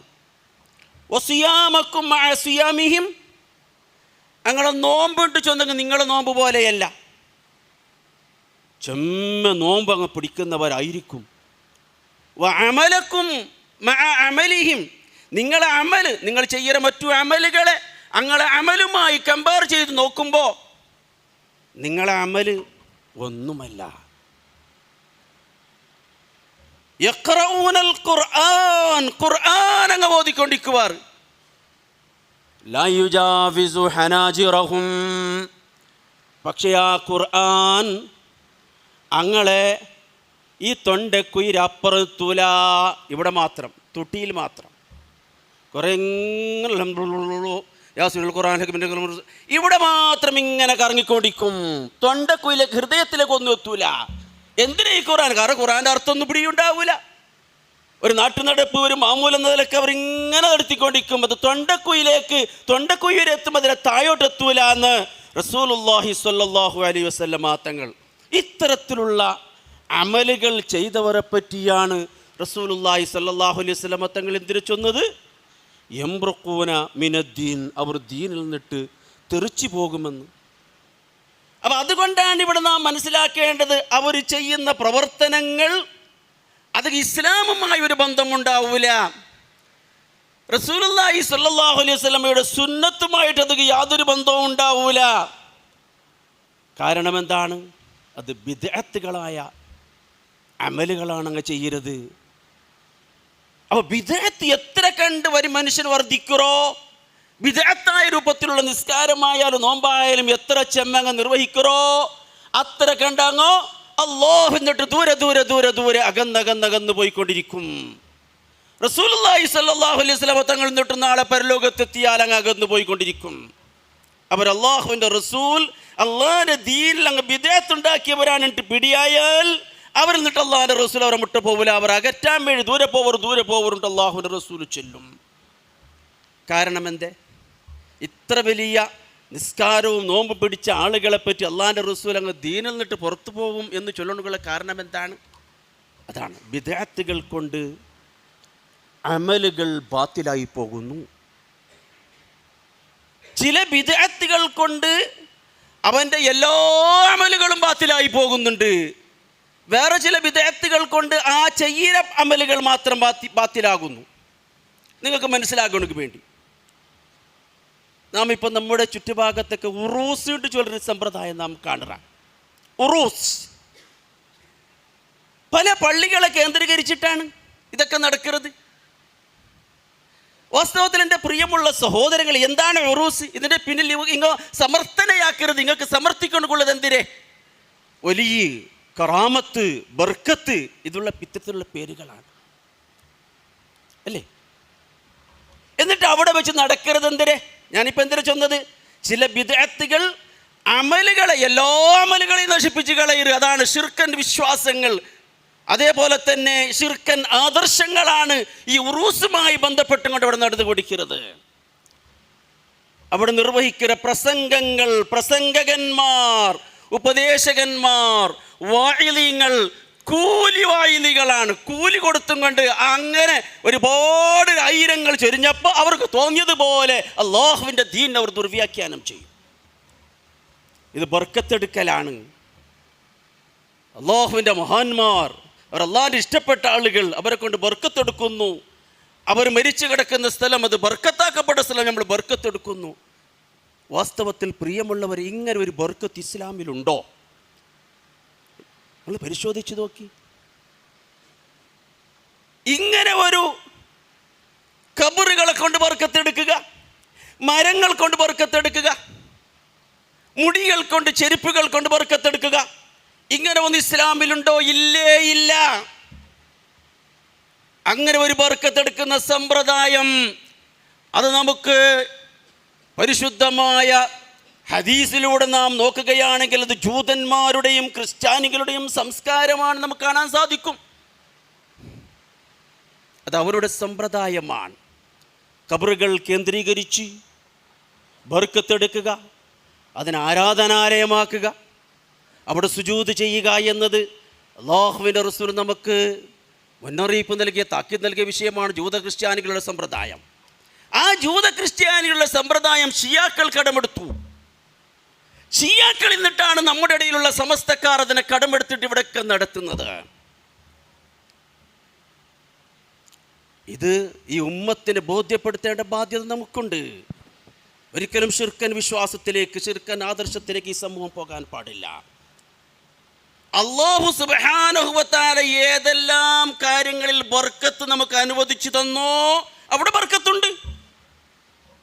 വസിയാമക്കും മഅ സിയാമിഹിം, അങ്ങളെ നോമ്പിട്ട് ചൊന്നെങ്കിൽ നിങ്ങളെ നോമ്പ് പോലെയല്ല, ചെമ്മ നോമ്പ് അങ്ങ് പിടിക്കുന്നവരായിരിക്കും. വഅമലക്കും മഅ അമലിഹിം, നിങ്ങളെ അമല്, നിങ്ങൾ ചെയ്യുന്ന മറ്റു അമലുകളെ അങ്ങളെ അമലുമായി കമ്പയർ ചെയ്ത് നോക്കുമ്പോൾ നിങ്ങളെ അമല് ഒന്നുമല്ല. യഖ്റഊനൽ ഖുർആൻ, ഖുർആൻ അങ്ങ് ഓതിക്കൊണ്ടിരിക്കുവാർ. ലാ യുജാവിസു ഹനാജിറഹും, പക്ഷേ ആ ഖുർആൻ അങ്ങളെ ഈ തൊണ്ടക്കുയിരപ്പുറത്തൂല, ഇവിടെ മാത്രം, തൊട്ടിയിൽ മാത്രം. കുറേ ഖുർആൻ ഇവിടെ മാത്രം ഇങ്ങനെ കറങ്ങിക്കൊണ്ടിരിക്കും, തൊണ്ടക്കുയിലേക്ക് ഹൃദയത്തിലേക്ക് ഒന്നും എത്തൂല. എന്തിനാ ഈ ഖുർആൻ? കാരണം ഖുർആൻ്റെ അർത്ഥമൊന്നും പിടിയുണ്ടാവൂല. ഒരു നാട്ടുനടപ്പ്, ഒരു മാമൂലെന്നതിലൊക്കെ അവർ ഇങ്ങനെ നടത്തിക്കൊണ്ടിരിക്കും. അത് തൊണ്ടക്കുയിലെത്തുമ്പോൾ അതിനെ താഴോട്ടെത്തൂല എന്ന് റസൂലുള്ളാഹി സ്വല്ലല്ലാഹു അലൈഹി വസല്ലം തങ്ങൾ ഇത്തരത്തിലുള്ള അമലുകൾ ചെയ്തവരെ പറ്റിയാണ് റസൂലുള്ളാഹി സ്വല്ലല്ലാഹു അലൈഹി വസല്ലം തങ്ങൾ എന്തിനു ചൊന്നത്? യംറുഖൂന മിനദ്ദീൻ, അവർ ദീനിൽ നിന്നിട്ട് തെറിച്ചു പോകുമെന്ന്. അപ്പം അതുകൊണ്ടാണ് ഇവിടെ നാം മനസ്സിലാക്കേണ്ടത്, അവർ ചെയ്യുന്ന പ്രവർത്തനങ്ങൾ അത് ഇസ്ലാമുമായി ഒരു ബന്ധമുണ്ടാവൂല. റസൂലുള്ളാഹി സ്വല്ലല്ലാഹു അലൈഹി വസല്ലമയുടെ സുന്നത്തുമായിട്ട് അത് യാതൊരു ബന്ധവും ഉണ്ടാവൂല. കാരണം എന്താണ്? അത് ബിദ്അത്തുകളായ അമലുകളാണ് അങ്ങ് ചെയ്യരുത്. അപ്പോൾ ബിദ്അത്ത് എത്ര കണ്ട് വരും മനുഷ്യൻ വർദ്ധിക്കുറോ, ബിദ്അത്തായ രൂപത്തിലുള്ള നിസ്കാരമായാലും നോമ്പായാലും എത്ര ചെമ്മങ്ങ് നിർവഹിക്കുറോ അത്ര കണ്ടങ്ങോ അല്ലാഹു എന്നിട്ട് ദൂരെ ദൂരെ ദൂരെ ദൂരെ അകന്നകന്നകന്ന് പോയിക്കൊണ്ടിരിക്കും. റസൂലുള്ളാഹി സ്വല്ലല്ലാഹു അലൈഹി വസല്ലം തങ്ങൾ എന്നിട്ട് നാളെ പരലോകത്തെത്തിയാൽ അങ്ങ് അകന്ന് പോയിക്കൊണ്ടിരിക്കും. അവർ അള്ളാഹുവിൻ്റെ റസൂൽ അള്ളാഹിൻ്റെ ദീനിൽ അങ്ങ് ബിദ്അത്ത് ഉണ്ടാക്കിയവരാണിട്ട് പിടിയായാൽ അവർ എന്നിട്ട് അള്ളാഹിൻ്റെ റസൂൽ അവരെ മുട്ട പോവില്ല, അവർ അകറ്റാൻ വേണ്ടി ദൂരെ പോവറുണ്ട് അള്ളാഹുവിൻ്റെ റസൂൽ ചെല്ലും. കാരണം എന്തേ? ഇത്ര വലിയ നിസ്കാരവും നോമ്പ് പിടിച്ച ആളുകളെ പറ്റി അള്ളാഹിൻ്റെ റസൂൽ അങ്ങ് ദീനിൽ നിന്നിട്ട് പുറത്തു പോകും എന്ന് ചൊല്ലുന്നുള്ള കാരണം എന്താണ്? അതാണ് ബിദ്അത്തുകൾ കൊണ്ട് അമലുകൾ ബാത്തിലായി പോകുന്നു. ചില ബിദ്അത്തുകൾ കൊണ്ട് അവൻ്റെ എല്ലാ അമലുകളും ബാത്തിലായി പോകുന്നുണ്ട്. വേറെ ചില ബിദ്അത്തുകൾ കൊണ്ട് ആ ചെയ്യുന്ന അമലുകൾ മാത്രം ബാത്തിലാകുന്നു. നിങ്ങൾക്ക് മനസ്സിലാകണമെങ്കിൽ വേണ്ടി നാം ഇപ്പം നമ്മുടെ ചുറ്റുഭാഗത്തൊക്കെ ഉറൂസ് കൊണ്ട് ചൊല്ലുന്ന സമ്പ്രദായം നാം കാണുക. ഉറൂസ് പല പള്ളികളെ കേന്ദ്രീകരിച്ചിട്ടാണ് ഇതൊക്കെ നടക്കുന്നത്. വാസ്തവത്തിൽ എൻ്റെ പ്രിയമുള്ള സഹോദരങ്ങൾ, എന്താണ് ഉറൂസ്? ഇതിൻ്റെ പിന്നിൽ ഇങ്ങോ സമർത്ഥനയാക്കരുത്, നിങ്ങൾക്ക് സമർത്ഥിക്കൊണ്ടുള്ളത് എന്തിരെ? വലിയ കറാമത്ത്, ബർക്കത്ത്, ഇതുള്ള ഇത്തരത്തിലുള്ള പേരുകളാണ് അല്ലേ? എന്നിട്ട് അവിടെ വെച്ച് നടക്കരുത് എന്തിരെ? ഞാനിപ്പോൾ എന്തിനാ ചൊന്നത്? ചില ബിദ്അത്തുകൾ അമലുകളെ, എല്ലാ അമലുകളെയും നശിപ്പിച്ച് കളയരുത്. അതാണ് ശിർക്കൻ വിശ്വാസങ്ങൾ, അതേപോലെ തന്നെ ശിർക്കൻ ആദർശങ്ങളാണ് ഈ ഉറൂസുമായി ബന്ധപ്പെട്ടുകൊണ്ട് അവിടെ നടന്നു കൊടുക്കുന്നത്. അവിടെ നിർവഹിക്കുന്ന പ്രസംഗങ്ങൾ, പ്രസംഗകന്മാർ, ഉപദേശകന്മാർ, വായിലിങ്ങൾ കൂലി വായിലികളാണ്. കൂലി കൊടുത്തും കൊണ്ട് അങ്ങനെ ഒരുപാട് ആയിരങ്ങൾ ചൊരിഞ്ഞപ്പോൾ അവർക്ക് തോന്നിയതുപോലെ അള്ളാഹുവിൻ്റെ ദീൻ അവർ ദുർവ്യാഖ്യാനം ചെയ്യും. ഇത് ബർക്കത്തെടുക്കലാണ്. അള്ളാഹുവിൻ്റെ മഹാന്മാർ, അവർ അള്ളാഹിൻ്റെ ഇഷ്ടപ്പെട്ട ആളുകൾ, അവരെ കൊണ്ട് ബർക്കത്തെടുക്കുന്നു. അവർ മരിച്ചു കിടക്കുന്ന സ്ഥലം, അത് ബർക്കത്താക്കപ്പെട്ട സ്ഥലം, നമ്മൾ ബർക്കത്തെടുക്കുന്നു. വാസ്തവത്തിൽ പ്രിയമുള്ളവർ, ഇങ്ങനെ ഒരു ബർക്കത്ത് ഇസ്ലാമിലുണ്ടോ? നമ്മൾ പരിശോധിച്ച് നോക്കി. ഇങ്ങനെ ഒരു ഖബറുകളെ കൊണ്ട് ബർക്കത്തെടുക്കുക, മരങ്ങൾ കൊണ്ട് ബർക്കത്തെടുക്കുക, മുടികൾ കൊണ്ട്, ചെരുപ്പുകൾ കൊണ്ട് ബർക്കത്തെടുക്കുക, ഇങ്ങനെ ഒന്ന് ഇസ്ലാമിലുണ്ടോ? ഇല്ലേ, ഇല്ല. അങ്ങനെ ഒരു ബർക്കത്തെടുക്കുന്ന സമ്പ്രദായം അത് നമുക്ക് പരിശുദ്ധമായ ഹദീസിലൂടെ നാം നോക്കുകയാണെങ്കിൽ അത് ജൂതന്മാരുടെയും ക്രിസ്ത്യാനികളുടെയും സംസ്കാരമാണ് നമുക്ക് കാണാൻ സാധിക്കും. അത് അവരുടെ സമ്പ്രദായമാണ്. ഖബറുകൾ കേന്ദ്രീകരിച്ച് ബർക്കത്തെടുക്കുക, അതിനെ ആരാധനാലയമാക്കുക, അവിടെ സുജൂദ് ചെയ്യുക എന്നത് അല്ലാഹുവിൻ്റെ റസൂൽ നമുക്ക് മുന്നറിയിപ്പ് നൽകിയ, താക്കീത് നൽകിയ വിഷയമാണ്. ജൂത ക്രിസ്ത്യാനികളുടെ സമ്പ്രദായം, ആ ജൂത ക്രിസ്ത്യാനികളുടെ സമ്പ്രദായം ഷിയാക്കൾ കടമെടുത്തു. ഷിയാക്കൾ എന്നിട്ടാണ് നമ്മുടെ ഇടയിലുള്ള സമസ്തക്കാർ അതിനെ കടമെടുത്തിട്ട് ഇവിടെയൊക്കെ നടത്തുന്നത്. ഇത് ഈ ഉമ്മത്തിന് ബോധ്യപ്പെടുത്തേണ്ട ബാധ്യത നമുക്കുണ്ട്. ഒരിക്കലും ശിർക്കൻ വിശ്വാസത്തിലേക്ക്, ശിർക്കൻ ആദർശത്തിലേക്ക് ഈ സമൂഹം പോകാൻ പാടില്ല. അല്ലാഹു സുബ്ഹാനഹു വ തആല ഏതെല്ലാം കാര്യങ്ങളിൽ ബർക്കത്ത് നമുക്ക് അനുവദിച്ചു തന്നോ അവിടെ ബർക്കത്തുണ്ട്.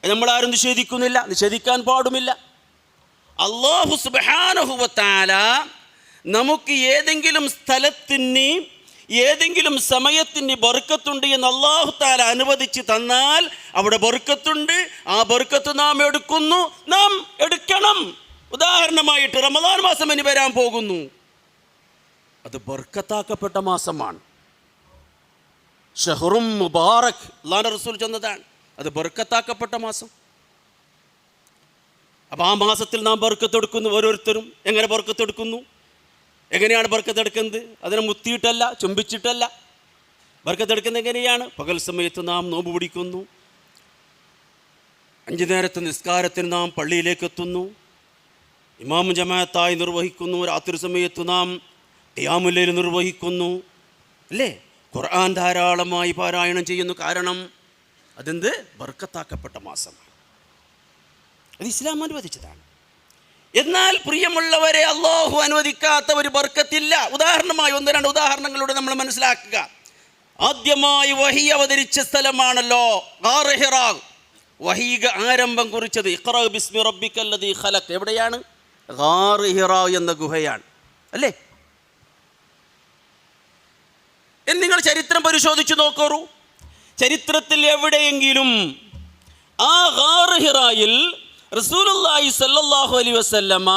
നമ്മളാരും നിഷേധിക്കുന്നില്ല, നിഷേധിക്കാൻ പാടുമില്ല. അല്ലാഹു സുബ്ഹാനഹു വ തആല നമുക്ക് ഏതെങ്കിലും സ്ഥലത്തിന്, ഏതെങ്കിലും സമയത്തിന് ബർക്കത്തുണ്ട് എന്ന് അല്ലാഹു തആല അനുവദിച്ച് തന്നാൽ അവിടെ ബർക്കത്തുണ്ട്. ആ ബർക്കത്ത് നാം എടുക്കുന്നു, നാം എടുക്കണം. ഉദാഹരണമായിട്ട് റമദാൻ മാസം ഇനി വരാൻ പോകുന്നു, അത് ബർക്കത്താക്കപ്പെട്ട മാസമാണ്. ഷഹ്റും മുബാറക്, അല്ലാഹുവിൻ്റെ റസൂൽ ചെന്നതാണ്, അത് ബർക്കത്താക്കപ്പെട്ട മാസം. അപ്പോൾ ആ മാസത്തിൽ നാം ബർക്കത്തെടുക്കുന്നു. ഓരോരുത്തരും എങ്ങനെ ബർക്കത്തെടുക്കുന്നു? എങ്ങനെയാണ് ബർക്കത്തെടുക്കുന്നത്? അതിനെ മുത്തിയിട്ടല്ല, ചുംബിച്ചിട്ടല്ല. ബർക്കത്തെടുക്കുന്നത് എങ്ങനെയാണ്? പകൽ സമയത്ത് നാം നോമ്പ് പിടിക്കുന്നു, 5 നേരത്തെ നിസ്കാരത്തിന് നാം പള്ളിയിലേക്ക് എത്തുന്നു, ഇമാം ജമാഅത്തായി നിർവഹിക്കുന്നു. രാത്രി സമയത്ത് നാം ഖിയാമുൽ ലൈൽ നിർവഹിക്കുന്നു, അല്ലേ? ഖുർആൻ ധാരാളമായി പാരായണം ചെയ്യുന്നു. കാരണം അതെന്ത്? ബർക്കത്താക്കപ്പെട്ട മാസമാണ്. അത് ഇസ്ലാം അനുവദിച്ചതാണ്. എന്നാൽ പ്രിയമുള്ളവരെ, അല്ലാഹു അനുവദിക്കാത്ത ഒരു ബർക്കത്തില്ല. ഉദാഹരണമായി 1-2 ഉദാഹരണങ്ങളിലൂടെ നമ്മൾ മനസ്സിലാക്കുക. ആദ്യമായി വഹി അവതരിച്ച സ്ഥലമാണല്ലോ ഗാർ ഹിറാ. വഹി ആരംഭം കുറിച്ചത് ഇഖ്റാ ബിസ്മി റബ്ബിക്കല്ലദീ ഖലഖ്. എവിടെയാണ്? ഗാർ ഹിറാ എന്ന ഗുഹയാണ്, അല്ലേ? നിങ്ങൾ ചരിത്രം പരിശോധിച്ച് നോക്കൂ. ചരിത്രത്തിൽ എവിടെയെങ്കിലും ആ ഗാർ ഹിറായിൽ റസൂലുള്ളാഹി സ്വല്ലല്ലാഹു അലൈഹി വസല്ലമ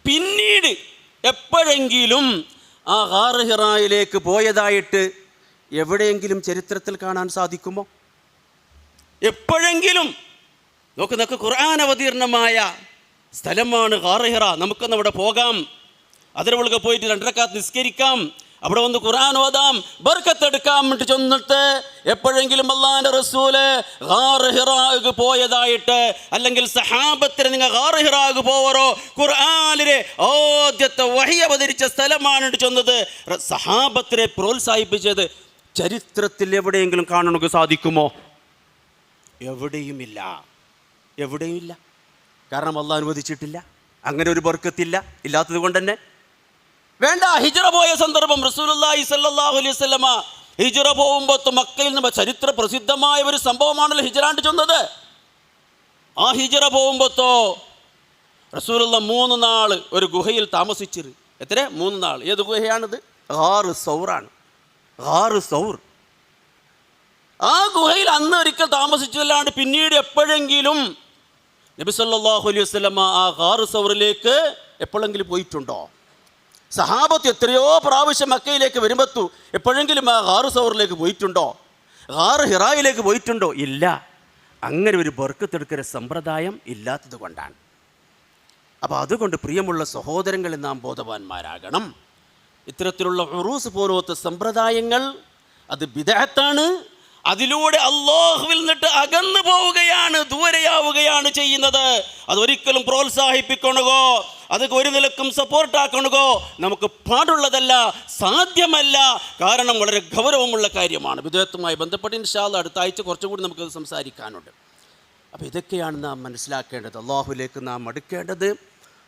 പിന്നീട് എപ്പോഴെങ്കിലും ആ ഗാർ ഹിറായിലേക്ക് പോയതായിട്ട് എവിടെയെങ്കിലും ചരിത്രത്തിൽ കാണാൻ സാധിക്കുമോ? എപ്പോഴെങ്കിലും നോക്ക്, ഖുർആൻ അവതീർണമായ സ്ഥലമാണ് ഗാർ ഹിറ. നമുക്കൊന്ന് അവിടെ പോകാം, അതിനുള്ളിൽ പോയിട്ട് 2 റക്അത്ത് നിസ്കരിക്കാം, അവിടെ വന്ന് ഖുർആൻ ഓതാം, ബർക്കത്തെടുക്കാൻ വേണ്ടി ചെന്നിട്ട് എപ്പോഴെങ്കിലും അല്ലാഹുവിൻ്റെ റസൂല് ഗാർ ഹിറാക്ക് പോയതായിട്ട്, അല്ലെങ്കിൽ സഹാബത്തിന് നിങ്ങൾ ഗാർ ഹിറാക്ക് പോവറോ, ഖുർആനിലെ ആദ്യത്തെ വഹി അവതരിച്ച സ്ഥലമാണ് ചെന്നത്, സഹാബത്തിനെ പ്രോത്സാഹിപ്പിച്ചത് ചരിത്രത്തിൽ എവിടെയെങ്കിലും കാണുക സാധിക്കുമോ? എവിടെയുമില്ല, എവിടെയുമില്ല. കാരണം അല്ലാഹു അനുവദിച്ചിട്ടില്ല, അങ്ങനെ ഒരു ബർക്കത്തില്ല. ഇല്ലാത്തത് കൊണ്ട് തന്നെ വേണ്ട. ഹിജ്റ പോയ സന്ദർഭം, റസൂലുള്ളാഹി സ്വല്ലല്ലാഹു അലൈഹി വസല്ലമ ഹിജ്റ പോകുമ്പോൾ മക്കയിൽ നിന്ന് ചരിത്ര പ്രസിദ്ധമായ ഒരു സംഭവമാണല്ലോ ഹിജ്റാണ്ട് ചെന്നത്. ആ ഹിജ്റ പോകുമ്പോഴത്തോ റസൂലുള്ള 3 നാൾ ഒരു ഗുഹയിൽ താമസിച്ചിരുന്നു. എത്ര? 3 നാൾ. ഏത് ഗുഹയാണിത്? ഗാർ സൗറാണ്. ഗാർ സൗർ. ആ ഗുഹയിൽ അന്ന് ഒരിക്കൽ താമസിച്ചതല്ലാണ്ട് പിന്നീട് എപ്പോഴെങ്കിലും നബി സല്ലല്ലാഹു അലൈഹി വസല്ലമ ആ ഗാർ സൗറിലേക്ക് എപ്പോഴെങ്കിലും പോയിട്ടുണ്ടോ? സഹാബത്ത് എത്രയോ പ്രാവശ്യം മക്കയിലേക്ക് വരുമ്പത്തു എപ്പോഴെങ്കിലും ആ ഗാർ സൗറിലേക്ക് പോയിട്ടുണ്ടോ? ഗാർ ഹിറായിലേക്ക് പോയിട്ടുണ്ടോ? ഇല്ല. അങ്ങനെ ഒരു ബർക്കത്തെടുക്കുന്ന സമ്പ്രദായം ഇല്ലാത്തത് കൊണ്ടാണ്. അപ്പോൾ അതുകൊണ്ട് പ്രിയമുള്ള സഹോദരങ്ങളെ, നാം ബോധവാന്മാരാകണം. ഇത്തരത്തിലുള്ള ഉറൂസ് പോലത്തെ സമ്പ്രദായങ്ങൾ അത് ബിദ്അത്താണ്. അതിലൂടെ അല്ലാഹുവിൽ നിന്നിട്ട് അകന്നു പോവുകയാണ്, ദൂരെയാവുകയാണ് ചെയ്യുന്നത്. അതൊരിക്കലും പ്രോത്സാഹിപ്പിക്കണോ, അതൊക്കെ ഒരു നിലക്കും സപ്പോർട്ടാക്കണോ നമുക്ക് പാടുള്ളതല്ല, സാധ്യമല്ല. കാരണം വളരെ ഗൗരവമുള്ള കാര്യമാണ്. ബിദ്അത്തുമായി ബന്ധപ്പെട്ട് ഇൻഷാ അല്ലാഹ് അടുത്ത ആഴ്ച കുറച്ചുകൂടി നമുക്കത് സംസാരിക്കാനുണ്ട്. അപ്പോൾ ഇതൊക്കെയാണ് നാം മനസ്സിലാക്കേണ്ടത്. അല്ലാഹുവിലേക്ക് നാം അടുക്കേണ്ടത്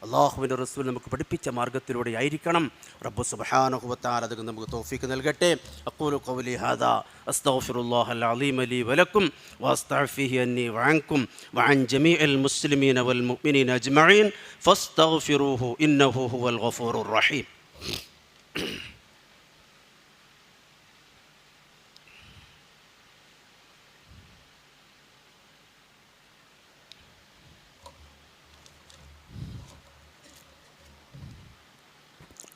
അല്ലാഹുവിൻ്റെ റസൂൽ നമുക്ക് പഠിപ്പിച്ച മാർഗ്ഗത്തിലൂടെ ആയിരിക്കണം. റബ്ബ് സുബ്ഹാനഹു വ തആല അതിന് നമുക്ക് തൗഫീഖ് നൽകട്ടെ. അഖൂലു ഖൗലി ഹാദാ അസ്തഗ്ഫിറുല്ലാഹൽ അലീമ ലീ വലക്കും വഅസ്തഗ്ഫിഹി അന്നി വഅൻകും വഅൻ ജമീഇൽ മുസ്ലിമീന വൽ മുഅ്മിനീന അജ്മഈൻ ഫസ്തഗ്ഫിറൂഹു ഇന്നഹു ഹുവൽ ഗഫൂറുർ റഹീം.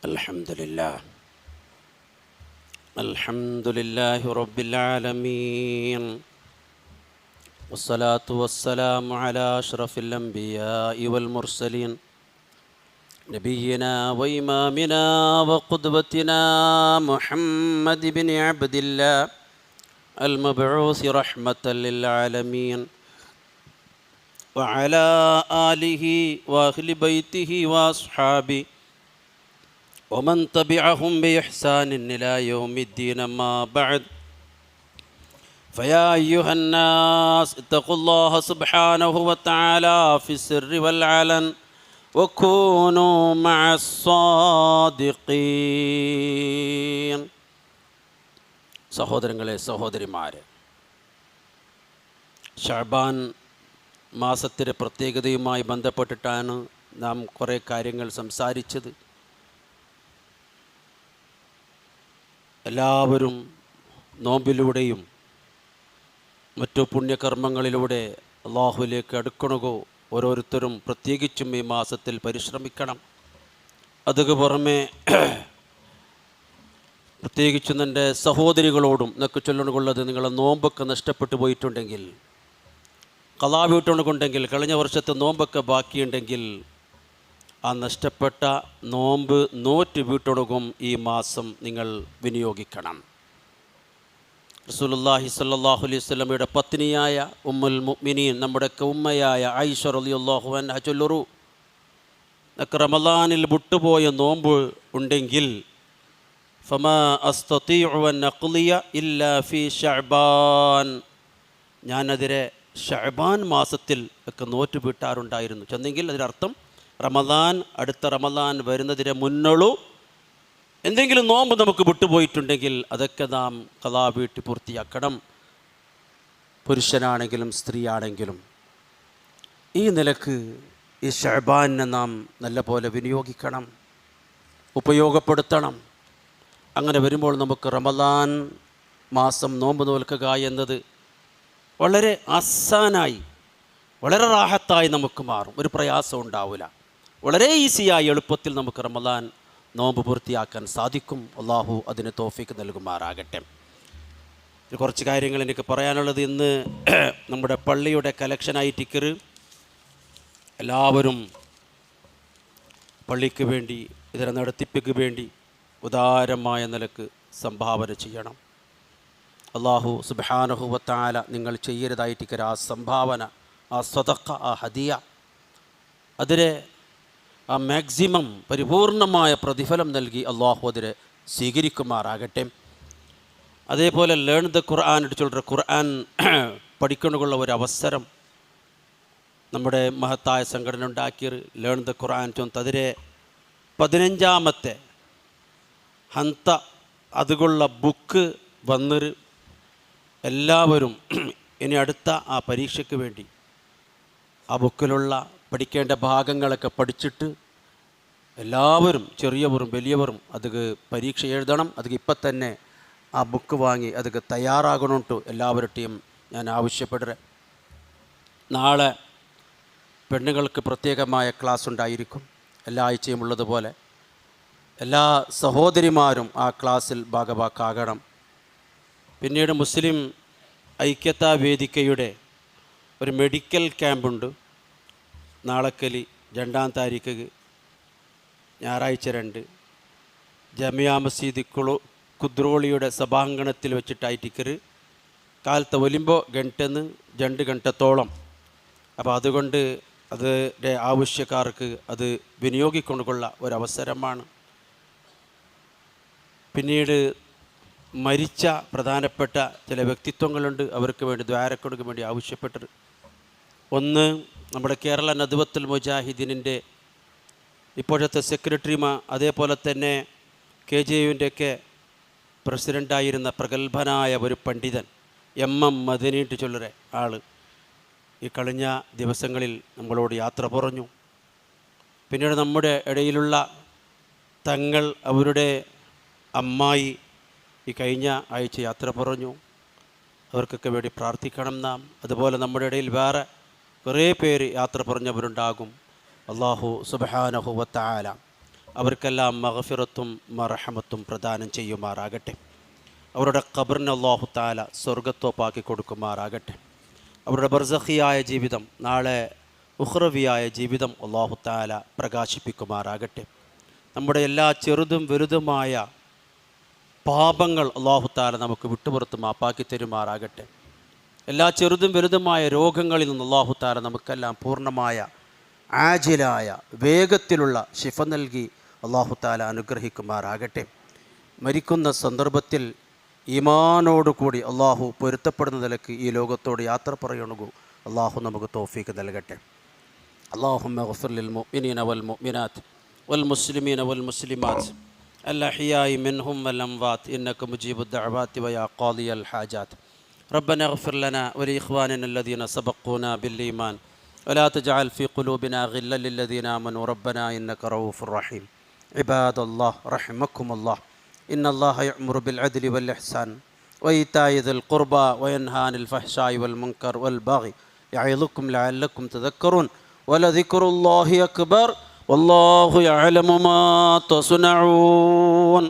الحمد لله رب العالمين والصلاة والسلام على أشرف الأنبياء والمرسلين نبينا وإمامنا وقدوتنا محمد بن عبد الله المبعوث رحمة للعالمين وعلى آله وأهل بيته وأصحابه ومن تبعهم بإحسان إلى يوم الدين. ما بعد فيا أيها الناس اتقوا الله سبحانه وتعالى في السر والعلن وكونوا مع الصادقين. സഹോദരങ്ങളെ, സഹോദരിമാരെ, ഷഅബാൻ മാസത്തിൻ്റെ പ്രത്യേകതയുമായി ബന്ധപ്പെട്ടിട്ടാണ് നാം കുറേ കാര്യങ്ങൾ സംസാരിച്ചത്. എല്ലാവരും നോമ്പിലൂടെയും മറ്റു പുണ്യകർമ്മങ്ങളിലൂടെ അള്ളാഹുവിലേക്ക് അടുക്കണകോ ഓരോരുത്തരും പ്രത്യേകിച്ചും ഈ മാസത്തിൽ പരിശ്രമിക്കണം. അതുക്ക് പുറമെ പ്രത്യേകിച്ചും എൻ്റെ സഹോദരികളോടും എന്നൊക്കെ ചൊല്ലണുള്ളത്, നിങ്ങളെ നോമ്പൊക്കെ നഷ്ടപ്പെട്ടു പോയിട്ടുണ്ടെങ്കിൽ, ഖളാ വീട്ടുകൊണ്ടെങ്കിൽ, കഴിഞ്ഞ വർഷത്തെ നോമ്പൊക്കെ ബാക്കിയുണ്ടെങ്കിൽ ആ നഷ്ടപ്പെട്ട നോമ്പ് നോറ്റ് വീട്ടൊടുക്കും ഈ മാസം നിങ്ങൾ വിനിയോഗിക്കണം. റസൂലുള്ളാഹി സ്വല്ലല്ലാഹു അലൈഹി വസല്ലമയുടെ പത്നിയായ ഉമ്മുൽ മുഅ്മിനീൻ, നമ്മുടെയൊക്കെ ഉമ്മയായ ആയിഷ റളിയല്ലാഹു അൻഹ ചൊല്ലുറു, റമളാനിൽ വിട്ടുപോയ നോമ്പ് ഉണ്ടെങ്കിൽ ഫമാ അസ്തതീഉ അൻ അഖ്ലിയ ഇല്ലാ ഫീ ശഅബാൻ, ഞാനതിരെ ശഅബാൻ മാസത്തിൽ ഒക്കെ നോറ്റ് വീട്ടാറുണ്ടായിരുന്നു ചെന്നെങ്കിൽ അതിനർത്ഥം റമളാൻ, അടുത്ത റമളാൻ വരുന്നതിന് മുന്നുള്ളൂ എന്തെങ്കിലും നോമ്പ് നമുക്ക് വിട്ടുപോയിട്ടുണ്ടെങ്കിൽ അതൊക്കെ നാം ഖളാ വീട്ടി പൂർത്തിയാക്കണം, പുരുഷനാണെങ്കിലും സ്ത്രീയാണെങ്കിലും. ഈ നിലക്ക് ഈ ശഅബാനെ നാം നല്ലപോലെ വിനിയോഗിക്കണം, ഉപയോഗപ്പെടുത്തണം. അങ്ങനെ വരുമ്പോൾ നമുക്ക് റമളാൻ മാസം നോമ്പ് നോൽക്കുക എന്നത് വളരെ ആസാനായി, വളരെ റാഹത്തായി നമുക്ക് മാറും. ഒരു പ്രയാസം ഉണ്ടാവില്ല. വളരെ ഈസിയായി, എളുപ്പത്തിൽ നമുക്ക് റമളാൻ നോമ്പ് പൂർത്തിയാക്കാൻ സാധിക്കും. അള്ളാഹു അതിന് തൗഫീക്ക് നൽകുമാറാകട്ടെ. കുറച്ച് കാര്യങ്ങൾ എനിക്ക് പറയാനുള്ളത്, ഇന്ന് നമ്മുടെ പള്ളിയുടെ കലക്ഷനായി ടിക്കർ എല്ലാവരും പള്ളിക്ക് വേണ്ടി, ഇതിനെ നടത്തിപ്പിക്ക് വേണ്ടി ഉദാരമായ നിലക്ക് സംഭാവന ചെയ്യണം. അള്ളാഹു സുബ്ഹാനഹു വ തആല നിങ്ങൾ ചെയ്യരുതായി ടിക്കർ ആ സംഭാവന, ആ സദഖ, ആ ഹദിയ, അതിനെ ആ മാക്സിമം പരിപൂർണമായ പ്രതിഫലം നൽകി അള്ളാഹു അതിനെ സ്വീകരിക്കുമാറാകട്ടെ. അതേപോലെ ലേൺ ദ ഖുർആൻ എടുത്തുള്ള ഖുർആൻ പഠിക്കാനുള്ള ഒരു അവസരം നമ്മുടെ മഹത്തായ സംഘടന ഉണ്ടാക്കിയ ലേൺ ദ ഖുർആൻ അതിരെ 15ാമത്തെ ഹന്ത അതുകൊള്ള ബുക്ക് വന്നൊരു എല്ലാവരും ഇനി അടുത്ത ആ പരീക്ഷയ്ക്ക് വേണ്ടി ആ ബുക്കിലുള്ള പഠിക്കേണ്ട ഭാഗങ്ങളൊക്കെ പഠിച്ചിട്ട് എല്ലാവരും, ചെറിയവരും വലിയവരും അത് പരീക്ഷ എഴുതണം. അത് ഇപ്പം തന്നെ ആ ബുക്ക് വാങ്ങി അത് തയ്യാറാകണോട്ടു എല്ലാവരുടെയും ഞാൻ ആവശ്യപ്പെടുക. നാളെ പെണ്ണുങ്ങൾക്ക് പ്രത്യേകമായ ക്ലാസ് ഉണ്ടായിരിക്കും, എല്ലാ ആഴ്ചയും ഉള്ളതുപോലെ. എല്ലാ സഹോദരിമാരും ആ ക്ലാസ്സിൽ ഭാഗവാക്കാകണം. പിന്നീട് മുസ്ലിം ഐക്യതാ വേദിക്കയുടെ ഒരു മെഡിക്കൽ ക്യാമ്പുണ്ട് നാളക്കലി 2-ാം താരീഖ് ഞായറാഴ്ച 2 ജമിയ മസ്ജിദ് കുദ്രോളിയുടെ സഭാങ്കണത്തിൽ വെച്ചിട്ടായി ടിക്കർ കാലത്ത് ഒലിമ്പോ ഗಂಟೆന്ന് 2 ഗಂಟೆത്തോളം. അപ്പോൾ അതുകൊണ്ട് അതിൻ്റെ ആവശ്യക്കാർക്ക് അത് വിനിയോഗിക്കൊണ്ടുള്ള ഒരവസരമാണ്. പിന്നീട് മരിച്ച പ്രധാനപ്പെട്ട ചില വ്യക്തിത്വങ്ങളുണ്ട്, അവർക്ക് വേണ്ടി ദ്വാരക്കൊടുക്ക് വേണ്ടി ആവശ്യപ്പെട്ടത്. ഒന്ന്, നമ്മുടെ കേരള നദ്വത്തുൽ മുജാഹിദീനിൻ്റെ ഇപ്പോഴത്തെ സെക്രട്ടറിമാർ, അതേപോലെ തന്നെ KJUവിൻ്റെയൊക്കെ പ്രസിഡൻ്റായിരുന്ന പ്രഗത്ഭനായ ഒരു പണ്ഡിതൻ MM മദനിട്ട് ചൊല്ലുന്ന ആൾ ഈ കഴിഞ്ഞ ദിവസങ്ങളിൽ നമ്മളോട് യാത്ര പറഞ്ഞു. പിന്നീട് നമ്മുടെ ഇടയിലുള്ള തങ്ങൾ, അവരുടെ അമ്മായി ഈ കഴിഞ്ഞ ആഴ്ച യാത്ര പറഞ്ഞു. അവർക്കൊക്കെ വേണ്ടി പ്രാർത്ഥിക്കണം നാം. അതുപോലെ നമ്മുടെ ഇടയിൽ വേറെ കുറേ പേര് യാത്ര പറഞ്ഞവരുണ്ടാകും. അല്ലാഹു സുബ്ഹാനഹു വ തആല അവർക്കെല്ലാം മഗ്ഫിറത്തും മർഹമത്തും പ്രദാനം ചെയ്യുമാറാകട്ടെ. അവരുടെ ഖബറിനെ അല്ലാഹു തആല സ്വർഗ്ഗത്തോപ്പാക്കി കൊടുക്കുമാറാകട്ടെ. അവരുടെ ബർസഖിയായ ജീവിതം, നാളെ ഉഖ്റവിയായ ജീവിതം അല്ലാഹു തആല പ്രകാശിപ്പിക്കുമാറാകട്ടെ. നമ്മുടെ എല്ലാ ചെറുതും വലുതുമായ പാപങ്ങൾ അല്ലാഹു തആല നമുക്ക് വിട്ടുപുറത്ത് മാപ്പാക്കി തരുമാറാകട്ടെ. എല്ലാ ചെറുതും വലുതുമായ രോഗങ്ങളിൽ നിന്ന് അല്ലാഹു തആല നമുക്കെല്ലാം പൂർണ്ണമായ ആജിലായ വേഗത്തിലുള്ള ശിഫ നൽകി അല്ലാഹു തആല അനുഗ്രഹിക്കുമാറാകട്ടെ. മരിക്കുന്ന സന്ദർഭത്തിൽ ഈമാനോടുകൂടി അള്ളാഹു പൊരുത്തപ്പെടുന്ന നിലക്ക് ഈ ലോകത്തോട് യാത്ര പറയണു അള്ളാഹു നമുക്ക് തൗഫീക്ക് നൽകട്ടെ. അല്ലാഹുമ്മ ഗ്ഫിർ ലിൽ മുഅ്മിനീന വൽ മുഅ്മിനാത്ത് വൽ മുസ്ലിമീന വൽ മുസ്ലിമാത്ത് അൽഅഹ്യാഇ മിൻഹും വൽ അംവാത്ത് ഇന്നക മുജീബുദ് ദഅവാതി വയാ ഖാദിയൽ ഹാജാത്ത്. റബ്ബനാ ഗ്ഫിർ ലനാ വലിഇഖ്വാനിന അല്ലദീന സബഖൂനാ ബിൽ ഈമാൻ വലാ തജ്അൽ ഫീ ഖുലൂബിനാ ഗില്ലൻ ലില്ലദീന ആമനൂ റബ്ബനാ ഇന്നക റഊഫുർ റഹീം. ഇബാദല്ലാഹ് റഹിമക്കുമുല്ലാഹ്. إن الله يأمر بالعدل والإحسان وإيتاء ذي القربى وينهى عن الفحشاء والمنكر والبغي يعظكم لعلكم تذكرون ولذكر الله أكبر والله يعلم ما تصنعون.